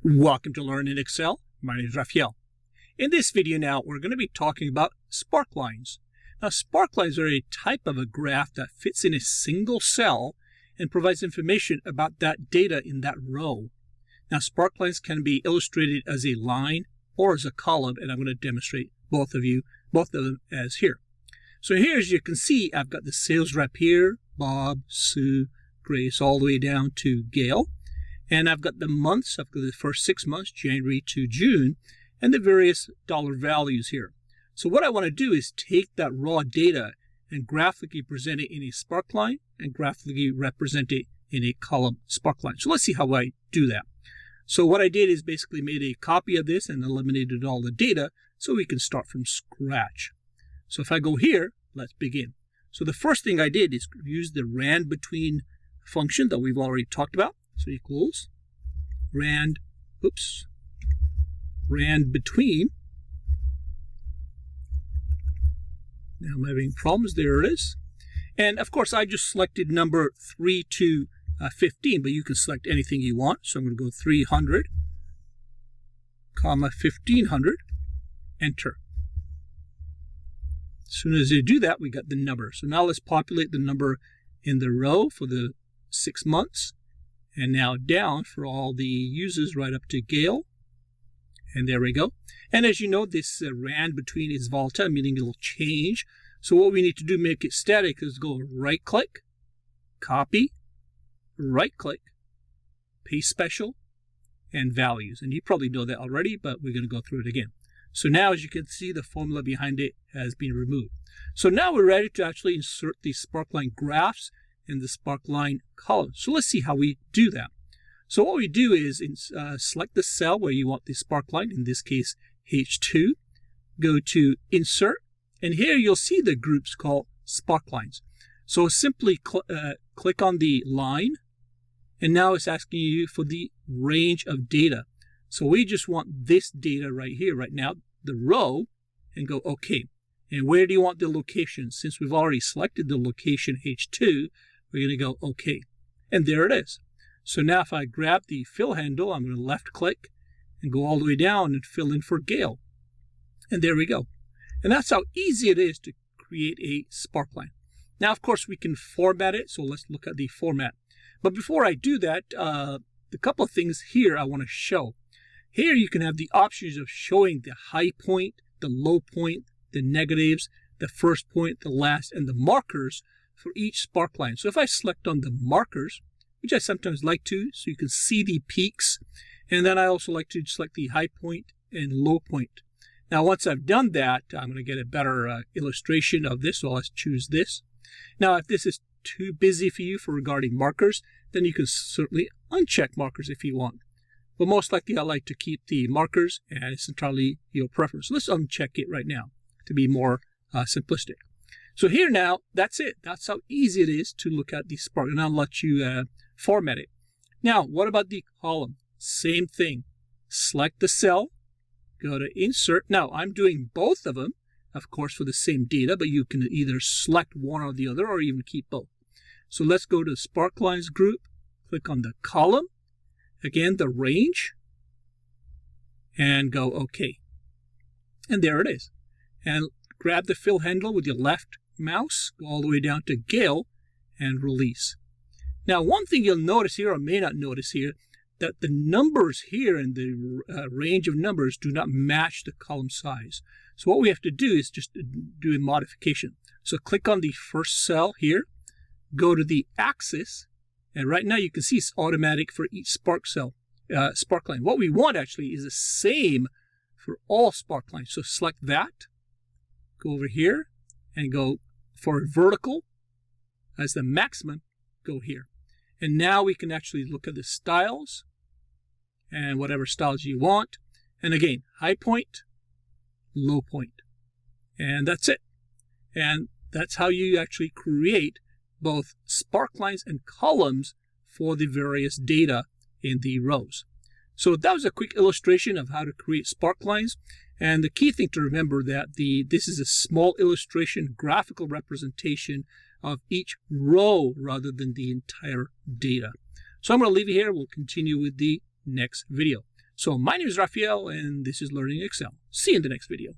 Welcome to Learn in Excel. My name is Raphael. In this video now, we're going to be talking about sparklines. Now, sparklines are a type of a graph that fits in a single cell and provides information about that data in that row. Now, sparklines can be illustrated as a line or as a column, and I'm going to demonstrate both of them as here. So here, as you can see, I've got the sales rep here, Bob, Sue, Grace, all the way down to Gail. And I've got the months, I've got the first 6 months, January to June, and the various dollar values here. So what I want to do is take that raw data and graphically present it in a sparkline and graphically represent it in a column sparkline. So let's see how I do that. So what I did is basically made a copy of this and eliminated all the data so we can start from scratch. So if I go here, let's begin. So the first thing I did is use the rand between function that we've already talked about. So equals rand between. Now I'm having problems. There it is. And of course, I just selected number 3 to 15, but you can select anything you want. So I'm going to go 300, comma 1500, enter. As soon as you do that, we got the number. So now let's populate the number in the row for the 6 months. And now down for all the users right up to Gail. And there we go. And as you know, this rand between is volatile, meaning it'll change. So what we need to do to make it static is go right click, copy, right click, paste special, and values. And you probably know that already, but we're going to go through it again. So now, as you can see, the formula behind it has been removed. So now we're ready to actually insert the sparkline graphs in the sparkline column. So let's see how we do that. So what we do is select the cell where you want the sparkline, in this case H2, go to Insert, and here you'll see the groups called sparklines. So simply click on the line, and now it's asking you for the range of data. So we just want this data right here, right now, the row, and go OK. And where do you want the location? Since we've already selected the location H2, we're going to go OK. And there it is. So now if I grab the fill handle, I'm going to left click and go all the way down and fill in for Gail. And there we go. And that's how easy it is to create a sparkline. Now, of course, we can format it. So let's look at the format. But before I do that, a couple of things here I want to show. Here you can have the options of showing the high point, the low point, the negatives, the first point, the last, and the markers for each sparkline. So if I select on the markers, which I sometimes like to, so you can see the peaks, and then I also like to select the high point and low point. Now once I've done that, I'm going to get a better illustration of this, so let's choose this. Now if this is too busy for you for regarding markers, then you can certainly uncheck markers if you want. But most likely I like to keep the markers, and it's entirely your preference. So let's uncheck it right now to be more simplistic. So here now, that's it. That's how easy it is to look at the spark. And I'll let you format it. Now, what about the column? Same thing. Select the cell, go to Insert. Now, I'm doing both of them, of course, for the same data, but you can either select one or the other or even keep both. So let's go to Sparklines group, click on the column, again, the range, and go OK. And there it is. And grab the fill handle with your left mouse, go all the way down to Gail, and release. Now, one thing you'll notice here, or may not notice here, that the numbers here in the range of numbers do not match the column size. So what we have to do is just do a modification. So click on the first cell here, go to the axis, and right now you can see it's automatic for each sparkline. What we want actually is the same for all sparklines. So select that, go over here, and go for vertical as the maximum, go here. And now we can actually look at the styles and whatever styles you want. And again, high point, low point. And that's it. And that's how you actually create both sparklines and columns for the various data in the rows. So that was a quick illustration of how to create sparklines. And the key thing to remember that this is a small illustration, graphical representation of each row rather than the entire data. So I'm going to leave it here. We'll continue with the next video. So my name is Rafael, and this is Learning Excel. See you in the next video.